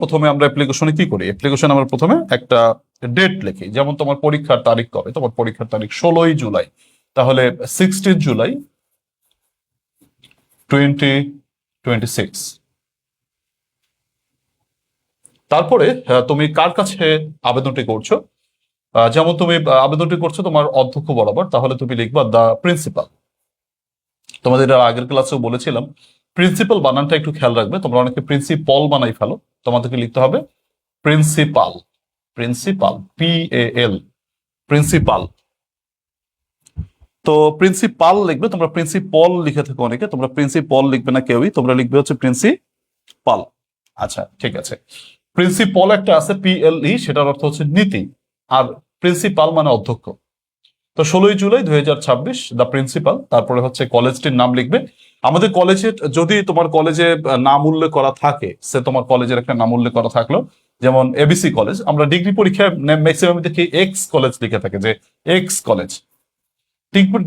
প্রথমে আমরা অ্যাপ্লিকেশনে কি করি, অ্যাপ্লিকেশন আমরা প্রথমে একটা ডেট লিখি। যেমন তোমার পরীক্ষার তারিখ কবে, তোমার পরীক্ষার তারিখ 16ই জুলাই, তাহলে 16 জুলাই 2026। তারপরে তুমি কার কাছে আবেদনটি করছো, যেমন তুমি আবেদনটি করছো তোমার অধ্যক্ষ বরাবর, তাহলে তুমি লিখবা দ্য প্রিন্সিপাল। তোমাদের এর আগের ক্লাসেও বলেছিলাম প্রিন্সিপাল বানানটা একটু খেয়াল রাখবে, তোমরা অনেকে প্রিন্সিপল বানাই ফেলো, তোমাদেরকে লিখতে হবে প্রিন্সিপাল। Principal, PAL, principal. তো প্রিন্সিপাল লিখবে, তোমরা প্রিন্সিপল লিখে থাকো অনেকে, তোমরা প্রিন্সিপল লিখবে না কেউই, তোমরা লিখবে হচ্ছে প্রিন্সিপাল। আচ্ছা ঠিক আছে, প্রিন্সিপল একটা আছে PLE, সেটার অর্থ হচ্ছে নীতি, আর প্রিন্সিপাল মানে অধ্যক্ষ। তো 16ই জুলাই 2026 দ্য প্রিন্সিপাল, তারপরে হচ্ছে কলেজটির নাম লিখবে। আমাদের কলেজের যদি তোমার কলেজে নাম উল্লেখ করা থাকে, সে তোমার কলেজের একটা নাম উল্লেখ করা থাকলো, যেমন ABC কলেজ, আমরা ডিগ্রি পরীক্ষায় ম্যাক্সিমাম দেখি এক্স কলেজ লিখে থাকে, যে এক্স কলেজ।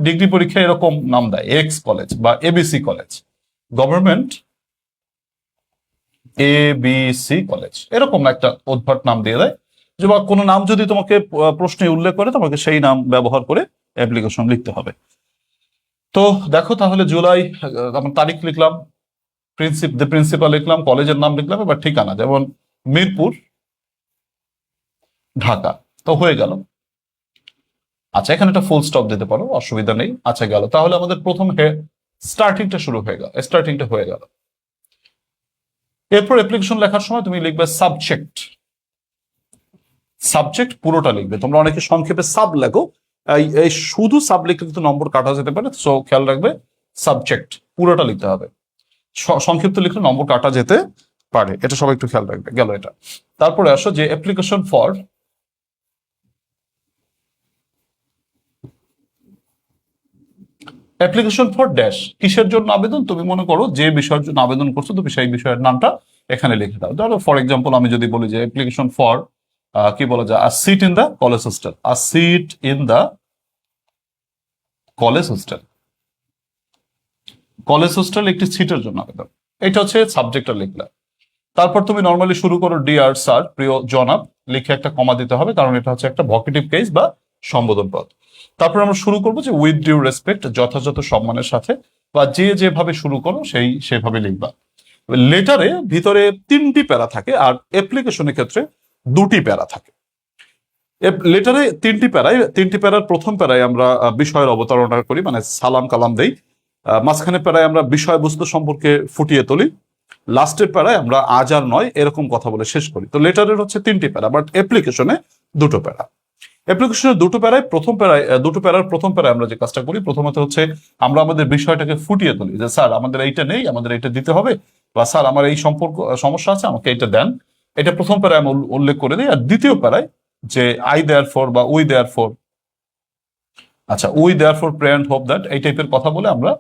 ডিগ্রি পরীক্ষায় এরকম নাম দেয়, এক্স কলেজ বা ABC college, government ABC college, এরকম একটা উদ্ভট নাম দিয়ে দেয়। যে বা কোনো নাম যদি তোমাকে প্রশ্নে উল্লেখ করে, তোমাকে সেই নাম ব্যবহার করে অ্যাপ্লিকেশন লিখতে হবে। তো দেখো তাহলে জুলাই, আমার তারিখ লিখলাম, প্রিন্সিপাল লিখলাম, কলেজের নাম লিখলাম, এবার ঠিকানা যেমন মিরপুর, ঢাকা, তো হয়ে গেল। আচ্ছা এখানে একটা ফুল স্টপ দিতে পারো, অসুবিধা নেই। আচ্ছা গেল, তাহলে আমাদের প্রথম স্টার্টিংটা শুরু হয়ে গেল, স্টার্টিংটা হয়ে গেল। এরপর অ্যাপ্লিকেশন লেখার সময় তুমি লিখবে সাবজেক্ট। সাবজেক্ট পুরোটা লিখবে, তোমরা অনেকে সংক্ষেপে সাব লেখো, এই শুধু সাব লিখলে কিন্তু নম্বর কাটা যেতে পারে, সো খেয়াল রাখবে সাবজেক্ট পুরোটা লিখতে হবে, সংক্ষিপ্ত লিখলে নম্বর কাটা যেতে পারে, এটা সবাই একটু খেয়াল রাখবে। গেল এটা। তারপরে আসো যে অ্যাপ্লিকেশন ফর ড্যাশ, কিসের জন্য আবেদন, তুমি মনে করো যে বিষয়ের জন্য আবেদন করছো, তুমি সেই বিষয়ের নামটা এখানে লিখে দাও। ধরো ফর এক্সাম্পল আমি যদি বলি যে অ্যাপ্লিকেশন ফর কি বলা যায়, a seat in the college hostel, a seat in the college hostel, college hostel একটি সিটের জন্য আবেদন, এটা হচ্ছে সাবজেক্টটা লিখলা। তারপর তুমি নর্মালি শুরু করো ডিয়ার স্যার, প্রিয় জনাব, লিখে একটা কমা দিতে হবে, কারণ এটা হচ্ছে একটা ভকেটিভ কেস বা সম্বোধন পদ। তারপর আমরা শুরু করবো যে উইথ ডিউ রেসপেক্ট, যথাযথ সম্মানের সাথে, বা যে যেভাবে শুরু করো সেভাবে লিখবা। লেটারে ভিতরে 3টি প্যারা থাকে, আর অ্যাপ্লিকেশনের ক্ষেত্রে 2টি প্যারা থাকে। লেটারে 3টি প্যারার প্রথম প্যারায় আমরা বিষয়ের অবতারণা করি, মানে সালাম কালাম দেই। মাঝখানে প্যারায় আমরা বিষয়বস্তু সম্পর্কে ফুটিয়ে তুলি। লাস্টের প্যারায় আমরা আজ আর নয় এরকম কথা বলে শেষ করি। তো লেটারের হচ্ছে 3টি প্যারা, বাট অ্যাপ্লিকেশনে 2টো প্যারা। অ্যাপ্লিকেশনের দুটো প্যারার প্রথম প্যারায় আমরা যে কাজটা করি, প্রথমত হচ্ছে আমরা আমাদের বিষয়টাকে ফুটিয়ে তুলি, যে স্যার আমাদের এইটা নেই, আমাদের এইটা দিতে হবে, বা স্যার আমার এই সমস্যা আছে, আমাকে এইটা দেন। এটা প্রথম প্যারায় আমি উল্লেখ করে দিই। আর দ্বিতীয় প্যারায় যে আই দেয়ার ফর বা উই দেয়ার ফর, আচ্ছা we therefore pray and hope that, এই টাইপের কথা বলে আমরা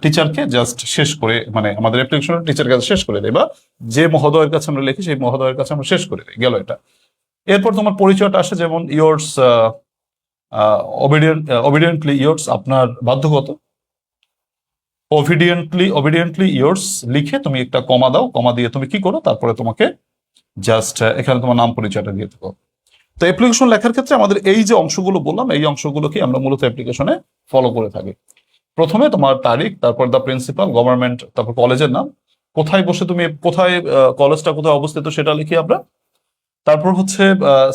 টিচারকে জাস্ট শেষ করে, মানে আমাদের অ্যাপ্লিকেশন টিচার কাছে শেষ করে দেয়, বা যে মহোদয়ের কাছে আমরা লিখি সেই মহোদয়ের কাছে আমরা শেষ করে দিই। গেল এটা। এরপর তোমার পরিচয়টা আসে, যেমন ইয়োর্স অবিডিয়েন্টলি ইয়োর্স, আপনার বাধ্যগত। অবিডিয়েন্টলি ইয়োর্স লিখে তুমি একটা কমা দাও, কমা দিয়ে তুমি কি করো, তারপরে তোমাকে জাস্ট এখানে তোমার নাম পরিচয়টা দিয়ে দেবো। তো অ্যাপ্লিকেশন লেখার ক্ষেত্রে আমাদের এই যে অংশগুলো বললাম, এই অংশগুলোকে আমরা মূলত অ্যাপ্লিকেশনে ফলো করে থাকি। প্রথমে তোমার তারিখ, তারপর দ্য প্রিন্সিপাল, গভর্নমেন্ট, তারপর কলেজের নাম, কোথায় বসে তুমি কোথায় কলেজটা কোথায় অবস্থিত সেটা লিখি আমরা। তারপর হচ্ছে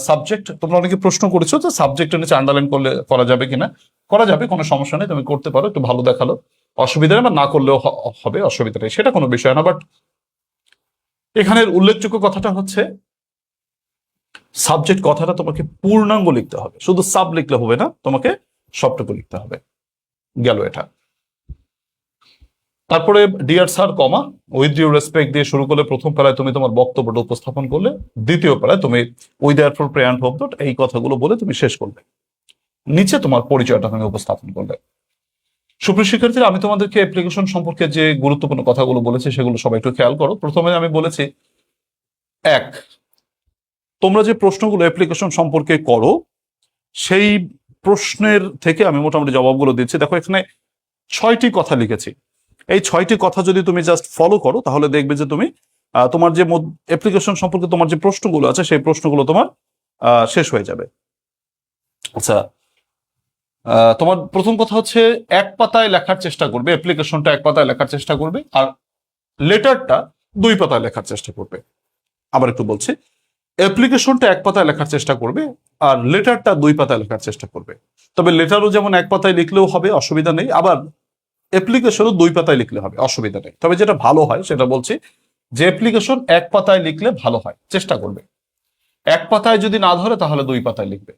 সাবজেক্ট, তোমরা অনেকে প্রশ্ন করেছো যে সাবজেক্টের নিচে আন্ডারলাইন করা যাবে কিনা। করা যাবে, কোনো সমস্যা নেই, তুমি করতে পারো, একটু ভালো দেখালো, অসুবিধা নেই, বা না করলেও হবে, অসুবিধা নেই, সেটা কোনো বিষয় না। বাট এখানের উল্লেখযোগ্য কথাটা হচ্ছে সাবজেক্ট কথাটা তোমাকে পূর্ণাঙ্গ লিখতে হবে, শুধু সাব লিখলে হবে না, তোমাকে সবটুকু লিখতে হবে। গেল এটা। তারপরে dear sir comma with due respect দিয়ে শুরু করলে প্রথম প্যারায় তুমি তোমার বক্তব্যটা উপস্থাপন করলে, দ্বিতীয় প্যারায় তুমি we therefore pray and hope that, এই কথাগুলো বলে তুমি শেষ করবে, নিচে তোমার পরিচয়টা তুমি উপস্থাপন করলে। সুপ্রিয় শিক্ষার্থীরা, আমি তোমাদেরকে অ্যাপ্লিকেশন সম্পর্কে যে গুরুত্বপূর্ণ কথাগুলো বলেছি সেগুলো সবাই একটু খেয়াল করো। প্রথমে আমি বলেছি, এক, তোমরা যে প্রশ্নগুলো অ্যাপ্লিকেশন সম্পর্কে করো সেই প্রশ্নের থেকে আমি মোটামুটি জবাবগুলো দিচ্ছি। দেখো এখানে 6টি কথা লিখেছি, এই 6টি কথা যদি তুমি জাস্ট ফলো করো তাহলে দেখবে যে তুমি তোমার যে অ্যাপ্লিকেশন সম্পর্কে তোমার যে প্রশ্নগুলো আছে সেই প্রশ্নগুলো তোমার শেষ হয়ে যাবে। আচ্ছা, তোমার প্রথম কথা হচ্ছে এক পাতায় লেখার চেষ্টা করবে, অ্যাপ্লিকেশনটা এক পাতায় লেখার চেষ্টা করবে, আর লেটারটা 2 পাতায় লেখার চেষ্টা করবে। আবার একটু বলছি, অ্যাপ্লিকেশনটা এক পাতায় লেখার চেষ্টা করবে আর লেটারটা 2 পাতায় লেখার চেষ্টা করবে। তবে লেটারও যেমন এক পাতায় লিখলেও হবে, অসুবিধা নেই, আবার অ্যাপ্লিকেশনও 2 পাতায় লিখলে হবে, অসুবিধা নেই। তবে যেটা ভালো হয় সেটা বলছি যে অ্যাপ্লিকেশন এক পাতায় লিখলে ভালো হয়, চেষ্টা করবে। এক পাতায় যদি না ধরে তাহলে 2 পাতায় লিখবে।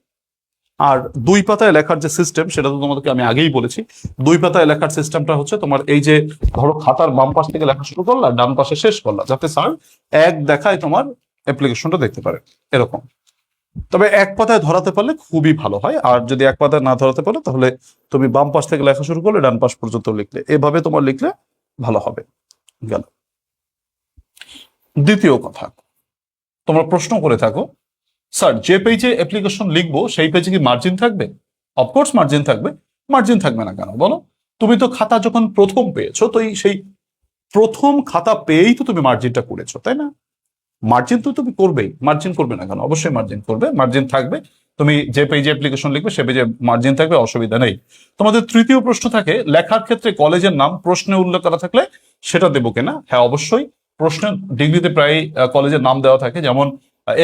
আর 2 পাতায় লেখার যে সিস্টেম সেটা তো তোমাদেরকে আমি আগেই বলেছি। 2 পাতায় লেখার সিস্টেমটা হচ্ছে তোমার এই যে ধরো খাতার বাম পাশ থেকে লেখা শুরু করলা, ডান পাশে শেষ করলা, যাতে স্যার এক দেখায় তোমার অ্যাপ্লিকেশনটা দেখতে পারে, এরকম। তবে এক পাতায় ধরাতে পারলে খুবই ভালো হয়, আর যদি এক পাতায় না ধরাতে পারলে তাহলে তুমি বাম পাশ থেকে লেখা শুরু করলে ডান পাশ পর্যন্ত লিখলে, এভাবে তোমার লিখলে ভালো হবে। গেল। দ্বিতীয় কথা, তোমরা প্রশ্ন করে থাকো স্যার যে পেজে অ্যাপ্লিকেশন লিখবো সেই পেজে কি মার্জিন থাকবে? অফকোর্স মার্জিন থাকবে। মার্জিন থাকবে না কেন বলো? তুমি তো খাতা যখন প্রথম পেয়েছো, তো সেই প্রথম খাতা পেয়েই তো তুমি মার্জিনটা করেছো, তাই না? মার্জিন তো তুমি করবেই, মার্জিন করবে না কেন? অবশ্যই মার্জিন করবে, মার্জিন থাকবে। তুমি যে পেজে অ্যাপ্লিকেশন লিখবে সে পেজে মার্জিন থাকবে, অসুবিধা নেই। তোমাদের তৃতীয় প্রশ্ন থাকে লেখার ক্ষেত্রে কলেজের নাম প্রশ্নে উল্লেখ করা থাকলে সেটা দেবো কিনা? হ্যাঁ, অবশ্যই। প্রশ্নের ডিগ্রিতে প্রায় কলেজের নাম দেওয়া থাকে, যেমন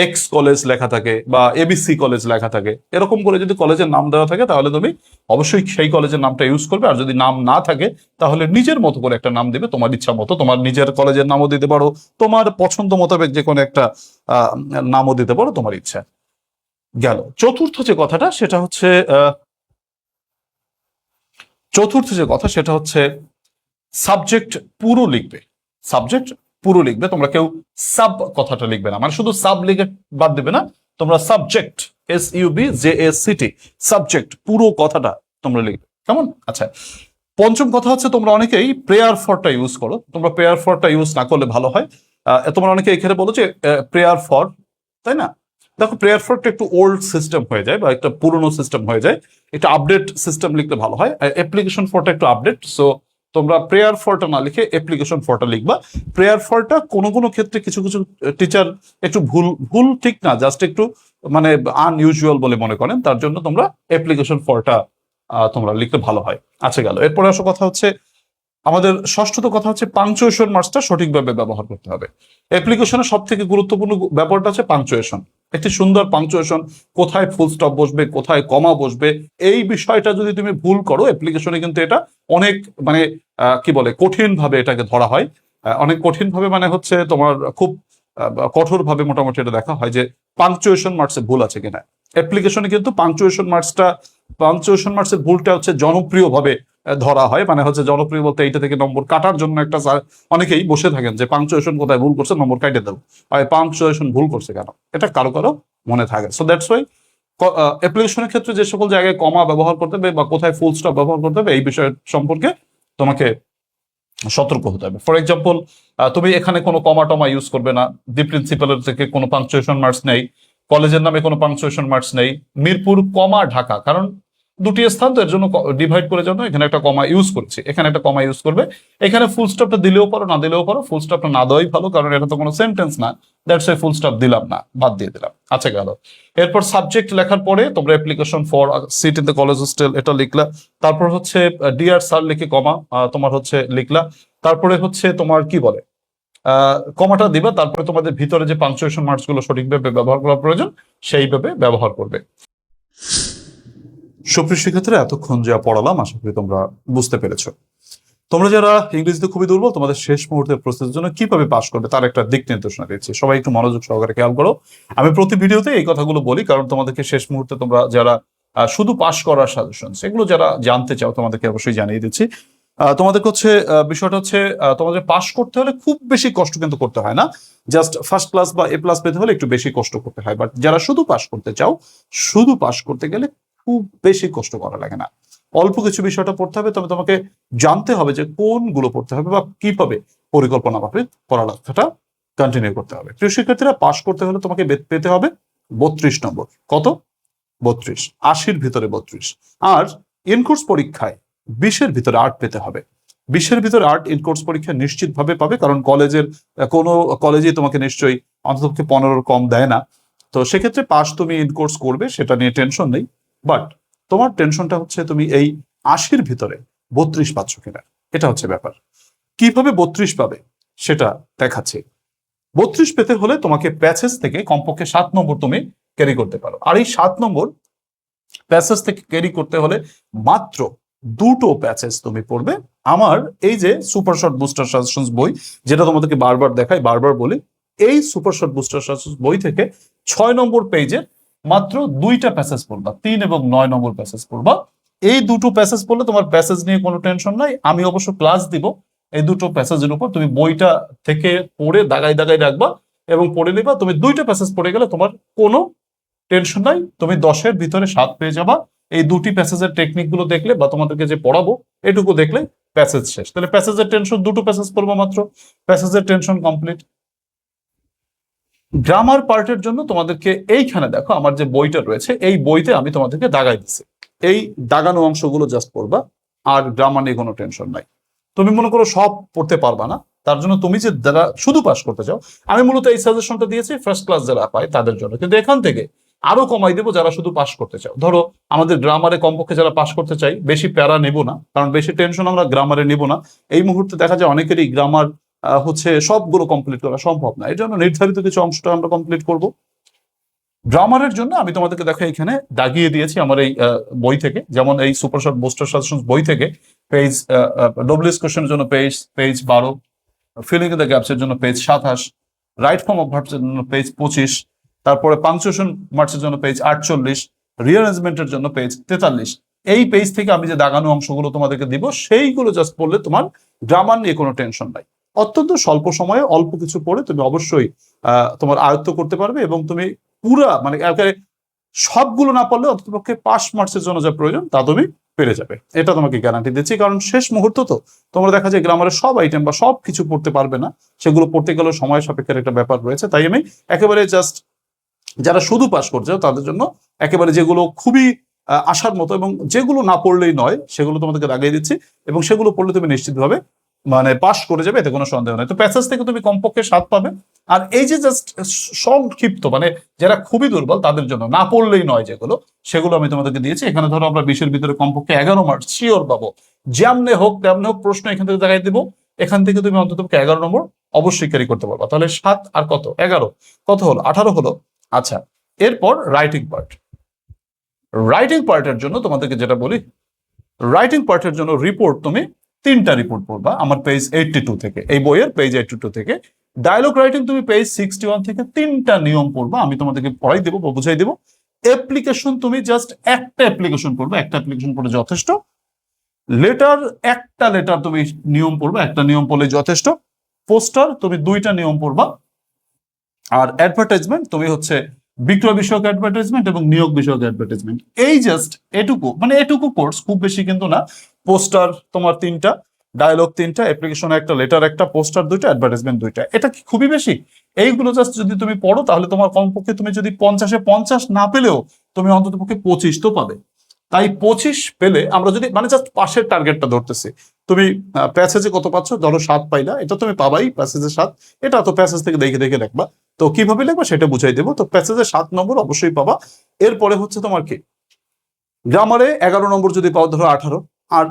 এক্স কলেজ লেখা থাকে বা এবিসি কলেজ লেখা থাকে। এরকম করে যদি কলেজের নাম দেওয়া থাকে তাহলে তুমি অবশ্যই সেই কলেজের নামটা ইউজ করবে। আর যদি নাম না থাকে তাহলে নিজের মতো করে একটা নাম দেবে, তোমার ইচ্ছা মতো। তোমার নিজের কলেজের নামও দিতে পারো, তোমার পছন্দ মোতাবেক যে কোনো একটা নামও দিতে পারো, তোমার ইচ্ছা। গেল। চতুর্থ যে কথাটা সেটা হচ্ছে সাবজেক্ট পুরো লিখবে। সাবজেক্ট পুরো লিখবে, তোমরা কেউ সাব কথাটা লিখবে না, মানে শুধু সাব লিখে বাদ দেবে না, তোমরা সাবজেক্ট, SUBJECT, সাবজেক্ট পুরো কথাটা তোমরা লিখবে, কেমন? আচ্ছা, পঞ্চম কথা হচ্ছে তোমরা অনেকেই প্রেয়ার ফরটা ইউজ করো। তোমরা প্রেয়ার ফরটা ইউজ না করলে ভালো হয়। তোমরা অনেকে এখানে বলো যে প্রেয়ার ফর, তাই না? দেখো, প্রেয়ার ফরটা একটু ওল্ড সিস্টেম হয়ে যায় বা একটা পুরনো সিস্টেম হয়ে যায়, এটা আপডেট সিস্টেম লিখলে ভালো হয়। অ্যাপ্লিকেশন ফরটা একটু আপডেট, সো তোমরা প্রেয়ার ফরটা না লিখে অ্যাপ্লিকেশন ফরটা লিখবা। প্রেয়ার ফরটা কোনো কোনো ক্ষেত্রে কিছু কিছু টিচার একটু ভুল ভুল ঠিক না, জাস্ট একটু মানে আনইউজুয়াল বলে মনে করেন, তার জন্য তোমরা অ্যাপ্লিকেশন ফরটা তোমরা লিখতে ভালো হয়। আচ্ছা, গেল। এরপরে আসো কথা হচ্ছে আমাদের ষষ্ঠত কথা হচ্ছে পাংচুয়েশন মার্কসটা সঠিকভাবে ব্যবহার করতে হবে। অ্যাপ্লিকেশনের সব থেকে গুরুত্বপূর্ণ ব্যাপারটা হচ্ছে পাংচুয়েশন। একটি সুন্দর পাংচুয়েশন, কোথায় ফুল স্টপ বসবে, কোথায় কমা বসবে, এই বিষয়টা যদি তুমি ভুল করো অ্যাপ্লিকেশনে কিন্তু এটা অনেক মানে কি বলে কঠিন ভাবে এটাকে ধরা হয়। অনেক কঠিন ভাবে মানে হচ্ছে তোমার খুব কঠোর ভাবে মোটামুটি এটা দেখা হয় যে পাংচুয়েশন মার্কসে ভুল আছে কিনা। অ্যাপ্লিকেশনে কিন্তু পাংচুয়েশন মার্কসের ভুলটা হচ্ছে জনপ্রিয়ভাবে ধরা হয়, মানে হচ্ছে জনপ্রিয় বলতে এইটা থেকে নম্বর কাটার জন্য একটা অনেকেই বসে থাকেন যে পাংচুয়েশন কোথায় ভুল করছে, নম্বর কাটে দেবো, আর পাংচুয়েশন ভুল করছে কেন, এটা কারো কারো মনে থাকে। সো দ্যাটস ওয়াই অ্যাপ্লিকেশনের ক্ষেত্রে যে সকল জায়গায় কমা ব্যবহার করতে হবে বা কোথায় ফুল স্টপ ব্যবহার করতে হবে এই বিষয় সম্পর্কে তোমাকে সতর্ক হতে হবে। ফর এক্সাম্পল, তুমি এখানে কোনো কমা টমা ইউজ করবে না, দি প্রিন্সিপালের থেকে কোনো পাংচুয়েশন মার্কস নেই, কলেজের নামে কোনো পাংচুয়েশন মার্কস নেই, মিরপুর কমা ঢাকা, কারণ দুটি স্থান তো এর জন্য ডিভাইড করে জন্য এখানে একটা কমা ইউজ করছি, এখানে একটা কমা ইউজ করবে। এখানে ফুল স্টপটা দিলেও পারো, না দিলেও পারো, ফুল স্টপটা না দেওয়াই ভালো, কারণ এটা তো কোনো সেন্টেন্স না, দ্যাটস ওয়াই ফুল স্টপ দিলাম না, বাদ দিয়ে দিলাম। আচ্ছা, গেল। এরপর সাবজেক্ট লেখার পরে তোমরা application for seat in the college hostel এটা লিখলা। তারপর হচ্ছে ডিয়ার স্যার লিখে কমা তোমার হচ্ছে লিখলা। তারপরে হচ্ছে তোমার কি বলে কমাটা দিবা, তারপরে তোমাদের ভিতরে যে পাংচুয়েশন মার্কস গুলো সঠিকভাবে ব্যবহার করা প্রয়োজন সেইভাবে ব্যবহার করবে। সুপ্রিয় শিক্ষার্থীরা, এতক্ষণ যা পড়ালাম আশা করি তোমরা বুঝতে পেরেছো। তোমরা যারা ইংরেজিতে খুবই দুর্বল, তোমাদের শেষ মুহূর্তের প্রস্তুতির জন্য কিভাবে পাস করবে তার একটা দিক নির্দেশনা দিচ্ছি, সবাই একটু মনোযোগ সহকারে খেয়াল করো। আমি প্রতি ভিডিওতে এই কথাগুলো বলি, কারণ তোমাদেরকে শেষ মুহূর্তে তোমরা যারা শুধু পাস করার সাজেশন সেগুলো যারা জানতে চাও তোমাদেরকে অবশ্যই জানিয়ে দিচ্ছি। তোমাদের হচ্ছে বিষয়টা হচ্ছে তোমাদের পাস করতে হলে খুব বেশি কষ্ট কিন্তু করতে হয় না, জাস্ট ফার্স্ট ক্লাস বা A+ পেতে হলে একটু বেশি কষ্ট করতে হয়। বাট যারা শুধু পাস করতে চাও, শুধু পাস করতে গেলে খুব বেশি কষ্ট করা লাগে না, অল্প কিছু বিষয়টা পড়তে হবে, তবে তোমাকে জানতে হবে যে কোনগুলো পড়তে হবে বা কিভাবে পরিকল্পনা ভাবে পড়ালেখাটা কন্টিনিউ করতে হবে। প্রিয় শিক্ষার্থীরা, পাস করতে হলে তোমাকে পেতে হবে 32 নম্বর। কত? 32, 80-র ভিতরে 32। আর ইনকোর্স পরীক্ষায় 20-এর ভিতরে 8 পেতে হবে। 20-এর ভিতরে 8 ইন কোর্স পরীক্ষা নিশ্চিতভাবে পাবে, কারণ কলেজের কোনো কলেজেই তোমাকে নিশ্চয়ই অন্ততপক্ষে 15 কম দেয় না। তো সেক্ষেত্রে পাস তুমি ইন কোর্স করবে, সেটা নিয়ে টেনশন নেই। বাট তোমার টেনশনটা হচ্ছে তুমি এই 80-র ভিতরে 32 পাচ্ছ কিনা, এটা হচ্ছে ব্যাপার। কিভাবে 32 পাবে সেটা দেখাচ্ছে। 32 পেতে হলে তোমাকে প্যাসেজ থেকে কমপক্ষে 7 নম্বর তুমি ক্যারি করতে পারো। আর এই 7 নম্বর প্যাসেজ থেকে ক্যারি করতে হলে মাত্র 2টো প্যাসেজ তুমি পড়বে। আমার এই যে সুপার শর্ট বুস্টার সাজেশনস বই, যেটা তোমাদেরকে বারবার দেখাই, বারবার বলি, এই সুপার শর্ট বুস্টার সাজেশনস বই থেকে 6 নম্বর পেজে মাত্র 2টা প্যাসেজ পড়বা, 3 এবং 9 নম্বর প্যাসেজ পড়বা। এই 2টো প্যাসেজ পড়লে তোমার প্যাসেজ নিয়ে কোনো টেনশন নাই। আমি অবশ্য ক্লাস দিব এই 2টো প্যাসেজের উপর, তুমি বইটা থেকে পড়ে দাগাই দাগাই রাখবা এবং পড়ে নিবা। তুমি 2টা প্যাসেজ পড়ে গেলে তোমার কোনো টেনশন নাই, তুমি 10-এর ভিতরে 7 পেয়ে যাবা। এই 2টি প্যাসেজের টেকনিক গুলো দেখলে বা তোমাদেরকে যে পড়াবো এটুকু দেখলে প্যাসেজ শেষ। তাহলে প্যাসেজের টেনশন, 2টো প্যাসেজ পড়বো মাত্র, প্যাসেজের টেনশন কমপ্লিট। গ্রামার পার্টের জন্য তোমাদেরকে এইখানে দেখো আমার যে বইটা রয়েছে, এই বইতে আমি তোমাদেরকে দাগাই দিছি, এই দাগানো অংশগুলো জাস্ট পড়বা, আর গ্রামার নিয়ে কোনো টেনশন নাই। তুমি মনে করো সব পড়তে পারবা না, তার জন্য তুমি যে যারা শুধু পাস করতে চাও, আমি মূলত এই সাজেশনটা দিয়েছি ফার্স্ট ক্লাস যারা পায় তাদের জন্য, কিন্তু এখান থেকে আরো কমাই দেবো যারা শুধু পাস করতে চাও। ধরো আমাদের গ্রামারে কমপক্ষে যারা পাস করতে চাই, বেশি প্যারা নেব না, কারণ বেশি টেনশন আমরা গ্রামারে নেব না। এই মুহূর্তে দেখা যায় অনেকেরই গ্রামার হচ্ছে সবগুলো কমপ্লিট করা সম্ভব না, এই জন্য নির্ধারিত কিছু অংশটা আমরা কমপ্লিট করব। গ্রামারের জন্য আমি তোমাদেরকে দেখো এখানে দাগিয়ে দিয়েছি আমার এই বই থেকে, যেমন এই সুপার শর্ট বুস্টার সাজেশন বই থেকে পেজ ডব্লিউএস কোশ্চেনের জন্য page 12, filling in the gaps এর জন্য page 27, right form of verbs এর জন্য পেজ 25, তারপরে পাংচুয়েশন মার্কসের জন্য পেজ 48, রিঅ্যারেঞ্জমেন্টের জন্য পেজ 43। এই পেজ থেকে আমি যে দাগানো অংশগুলো তোমাদেরকে দিব সেইগুলো জাস্ট পড়লে তোমার গ্রামার নিয়ে কোনো টেনশন নাই। অত্যন্ত স্বল্প সময়ে অল্প কিছু পড়ে তুমি অবশ্যই তোমার আয়ত্ত করতে পারবে, এবং তুমি পুরা মানে একেবারে সবগুলো না পারলে অন্ততপক্ষে পাস মার্কসের জন্য যা প্রয়োজন তা তুমি পেরে যাবে, এটা তোমাকে গ্যারান্টি দিচ্ছি। কারণ শেষ মুহূর্ত তো তোমরা দেখা যায় গ্রামারের সব আইটেম বা সব কিছু পড়তে পারবে না, সেগুলো পড়তে গেলেও সময় সাপেক্ষের একটা ব্যাপার রয়েছে। তাই আমি একেবারে জাস্ট যারা শুধু পাস করছে তাদের জন্য একেবারে যেগুলো খুবই আসার মতো এবং যেগুলো না পড়লেই নয় সেগুলো তোমাদেরকে লাগিয়ে দিচ্ছি, এবং সেগুলো পড়লে তুমি নিশ্চিতভাবে মানে পাস করে যাবে, এতে কোনো সন্দেহ নাই। তো প্যাসেজ থেকে তুমি কমপক্ষে 7 পাবে। আর এই যে জাস্ট সংক্ষিপ্ত মানে যারা খুবই দুর্বল তাদের জন্য না পড়লেই নয় যেগুলো, সেগুলো আমি তোমাদেরকে দিয়েছি। এখানে ধরো আমরা 20-এর ভিতরে কমপক্ষে 11 মার্কস শিওর পাবো, যেমনে হোক তেমনে হোক প্রশ্ন এখান থেকে দেখাই দিব। এখান থেকে তুমি অন্তত 11 নম্বর অবশ্যই ক্যারি করতে পারবা। তাহলে 7 আর কত 11 কত হলো 18 হলো। আচ্ছা, এরপর রাইটিং পার্ট। রাইটিং পার্টের জন্য তোমাদেরকে যেটা বলি, রাইটিং পার্টের জন্য রিপোর্ট তুমি 3টা রিপোর্ট পড়বা আমার পেজ 82 থেকে, এই বইয়ের পেজ 82 থেকে। ডায়লগ রাইটিং তুমি পেজ 61 থেকে 3টা নিয়ম পড়বা, আমি তোমাদেরকে পড়াই দেবো বা বুঝাই দেবো। অ্যাপ্লিকেশন তুমি জাস্ট একটা অ্যাপ্লিকেশন পড়বে, একটা অ্যাপ্লিকেশন পড়ে যথেষ্ট। লেটার একটা লেটার তুমি নিয়ম পড়বে, একটা নিয়ম পড়লে যথেষ্ট। পোস্টার তুমি 2টা নিয়ম পড়বা। আর অ্যাডভার্টাইজমেন্ট তুমি হচ্ছে বিক্রয় বিষয়ক অ্যাডভার্টাইজমেন্ট এবং নিয়োগ বিষয়ক অ্যাডভার্টাইজমেন্ট, এই জাস্ট এটুকু, মানে এটুকু কোর্স, খুব বেশি কিন্তু না। পোস্টার তোমার 3টা, ডায়লগ 3টা, অ্যাপ্লিকেশন একটা, লেটার একটা, পোস্টার 2টা, অ্যাডভার্টাইজমেন্ট 2টা। এটা কি খুবই বেশি? এইগুলো জাস্ট যদি তুমি পড়ো তাহলে তোমার কমপক্ষে তুমি যদি 50-এ 50 না পেলেও তুমি অন্তত পক্ষে 25 তো পাবে। তাই 25 পেলে আমরা যদি মানে জাস্ট পাশের টার্গেটটা ধরতেছি, তুমি প্যাসেজে কত পাচ্ছ, ধরো 7 পাইলা, এটা তুমি পাবাই প্যাসেজে 7, এটা তো প্যাসেজ থেকে দেখে দেখে দেখবা। তো কিভাবে লিখবা সেটা বুঝাই দেবো। তো প্যাসেজে 7 নম্বর অবশ্যই পাবা। এরপরে হচ্ছে তোমার কি গ্রামারে 11 নম্বর যদি পাও, ধরো 18। আর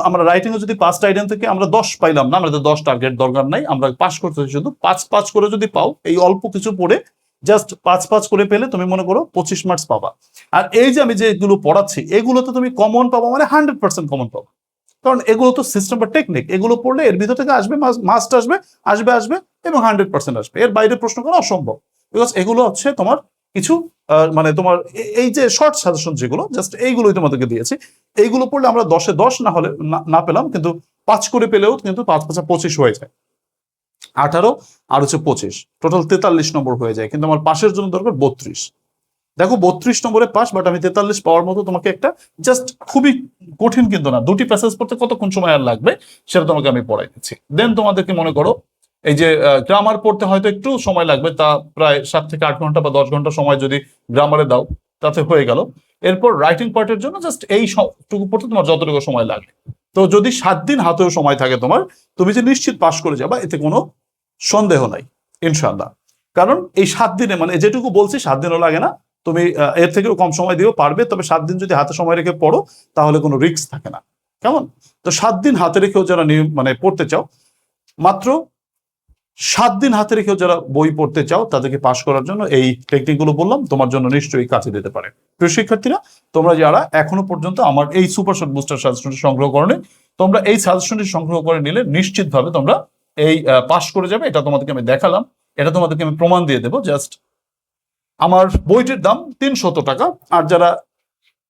আমরা রাইটিং এ যদি 5টা আইটেম থেকে আমরা 10 পাইলাম না, আমাদের 10 টার্গেট দরকার নাই, আমরা পাস করতে শুধু 5 করে যদি পাও, এই অল্প কিছু পড়ে জাস্ট 5 করে পেলে তুমি মনে করো 25 মার্কস পাবা। আর এই যে আমি যেগুলো পড়াচ্ছি এগুলোতে তুমি কমন পাবা, মানে 100% কমন পাবা, কারণ এগুলো তো সিস্টেম বা টেকনিক, এগুলো পড়লে এর ভিতর থেকে আসবে, মাস্ট আসবে, আসবে এবং 100% আসবে। এর বাইরে প্রশ্ন করা অসম্ভব, বিকজ এগুলো হচ্ছে তোমার কিছু মানে তোমার এই যে শর্ট সাজেশন যেগুলো জাস্ট এইগুলোই তোমাদেরকে দিয়েছি। এইগুলো পড়লে আমরা 10-এ 10 না হলে না পেলাম, কিন্তু 5 করে পেলেও কিন্তু 5-5 25 হয়ে যায়। 18 আর হচ্ছে 25, টোটাল 43 নম্বর হয়ে যায়, কিন্তু আমার পাশের জন্য দরকার 32। দেখো 32 নম্বরে পাস, বাট আমি 43 পাওয়ার মতো তোমাকে একটা জাস্ট খুবই কঠিন কিন্তু না, 2টি প্যাসেজ পড়তে কতক্ষণ সময় আর লাগবে সেটা তোমাকে আমি পড়াই দিচ্ছি। দেন তোমাদেরকে মনে করো এই যে গ্রামার পড়তে হয়তো একটু সময় লাগবে, তা প্রায় 7 থেকে 8 ঘন্টা বা 10 ঘন্টা সময় যদি গ্রামারে দাও তাতে হয়ে গেল। এরপর রাইটিং পার্টের জন্য জাস্ট এই টুকু পড়তে তোমার যতটুকু সময় লাগে তো যদি 7 দিন হাতেও সময় থাকে তোমার, তুমি যে নিশ্চিত পাশ করে যাবা এতে কোনো সন্দেহ নাই ইনশাআল্লাহ। কারণ এই 7 দিনে মানে যেটুকু বলছি 7 দিনও লাগে না, তুমি এর থেকেও কম সময় দিয়েও পারবে, তবে 7 দিন যদি হাতে সময় রেখে পড়ো তাহলে কোনো রিস্ক থাকে না। কেমন? তো 7 দিন হাতে রেখেও যারা মানে পড়তে চাও, মাত্র 7 দিন হাতে রেখেও যারা বই পড়তে চাও তাদেরকে পাশ করার জন্য এই টেকনিকগুলো বললাম, তোমার জন্য নিশ্চয়ই কাজে দিতে পারে। প্রিয় শিক্ষার্থীরা, তোমরা যারা এখনো পর্যন্ত আমার এই সুপার শর্ট বুস্টার সাজেশনটি সংগ্রহ করনি, তোমরা এই সাজেশনটি সংগ্রহ করে নিলে নিশ্চিতভাবে তোমরা এই পাশ করে যাবে। এটা তোমাদেরকে আমি দেখালাম, এটা তোমাদেরকে আমি প্রমাণ দিয়ে দেবো। জাস্ট আমার বইটির দাম 300 টাকা, আর যারা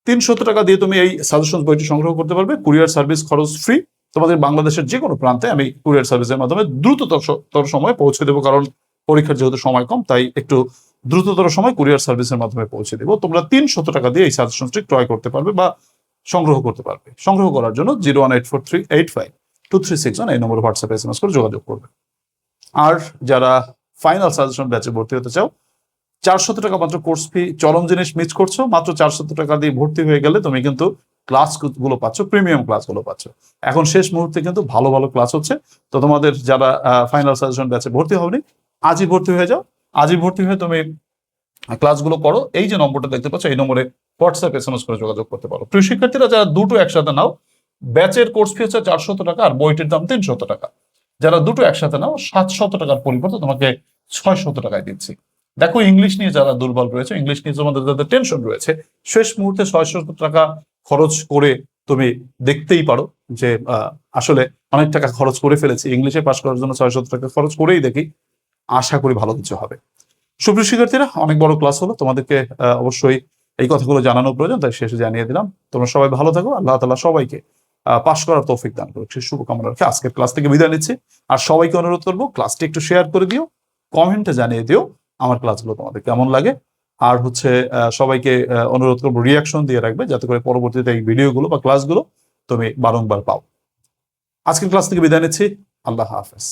300 টাকা দিয়ে তুমি এই সাজেশন বইটি সংগ্রহ করতে পারবে, কুরিয়ার সার্ভিস খরচ ফ্রি। তোমাদের বাংলাদেশের যে কোনো প্রান্তে আমি কুরিয়ার সার্ভিসের মাধ্যমে দ্রুততর সময়ে পৌঁছে দেবো, কারণ পরীক্ষার যেহেতু সময় কম তাই একটু দ্রুততর সময় কুরিয়ার সার্ভিসের মাধ্যমে পৌঁছে দেবো। তোমরা 300 টাকা দিয়ে এই সাজেশনটি ক্রয় করতে পারবে বা সংগ্রহ করতে পারবে। সংগ্রহ করার জন্য 01843852361 এই নম্বরে হোয়াটসঅ্যাপে SMS করে যোগাযোগ করবে। আর যারা ফাইনাল সাজেশন ব্যাচে ভর্তি হতে চাও, 400 টাকা মাত্র কোর্স ফি, চরম জিনিস মিস করছো। মাত্র 400 টাকা দিয়ে ভর্তি হয়ে গেলে তুমি কিন্তু ক্লাস গুলো পাচ্ছ, প্রিমিয়াম ক্লাস গুলো পাচ্ছ। এখন শেষ মুহূর্তে কিন্তু ভালো ভালো ক্লাস হচ্ছে। তো তোমাদের যারা ফাইনাল সাজেশন ব্যাচে ভর্তি হওনি, আজই ভর্তি হয়ে যাও। আজই ভর্তি হয়ে তুমি ক্লাসগুলো করো। এই যে নম্বরটা দেখতে পাচ্ছ এই নম্বরে হোয়াটসঅ্যাপ SMS করে যোগাযোগ করতে পারো। প্রিয় শিক্ষার্থীরা, যারা দুটো একসাথে নাও, ব্যাচের কোর্স ফি হচ্ছে 400 টাকা আর বইটির দাম 300 টাকা। যারা দুটো একসাথে নাও 700 টাকার পরিবর্তে তোমাকে 600 টাকায় দিচ্ছি। দেখো, ইংলিশ নিয়ে যারা দুর্বল রয়েছে, ইংলিশ নিয়ে তোমাদের যাদের টেনশন রয়েছে, শেষ মুহূর্তে 600 টাকা খরচ করে তুমি দেখতেই পারো যে আসলে অনেক টাকা খরচ করে ফেলেছি, ইংলিশে পাশ করার জন্য 600 টাকা খরচ করেই দেখি, আশা করি ভালো কিছু হবে। সুপ্রিয় শিক্ষার্থীরা, অনেক বড় ক্লাস হলো, তোমাদেরকে অবশ্যই এই কথাগুলো জানানো প্রয়োজন, তাই শেষে জানিয়ে দিলাম। তোমরা সবাই ভালো থাকো, আল্লাহ তাআলা সবাইকে পাশ করার তৌফিক দান করুক, সেই শুভকামনা রেখে আজকের ক্লাস থেকে বিদায় নিচ্ছি। আর সবাইকে অনুরোধ করবো, ক্লাসটি একটু শেয়ার করে দিও, কমেন্টে জানিয়ে দিও আমার ক্লাসগুলো তোমাদের কেমন লাগে। আর হচ্ছে সবাইকে অনুরোধ করবো রিয়াকশন দিয়ে রাখবে, যাতে করে পরবর্তীতে এই ভিডিওগুলো বা ক্লাসগুলো তুমি বারংবার পাও। আজকের ক্লাস থেকে বিদায় নিচ্ছি, আল্লাহ হাফেজ।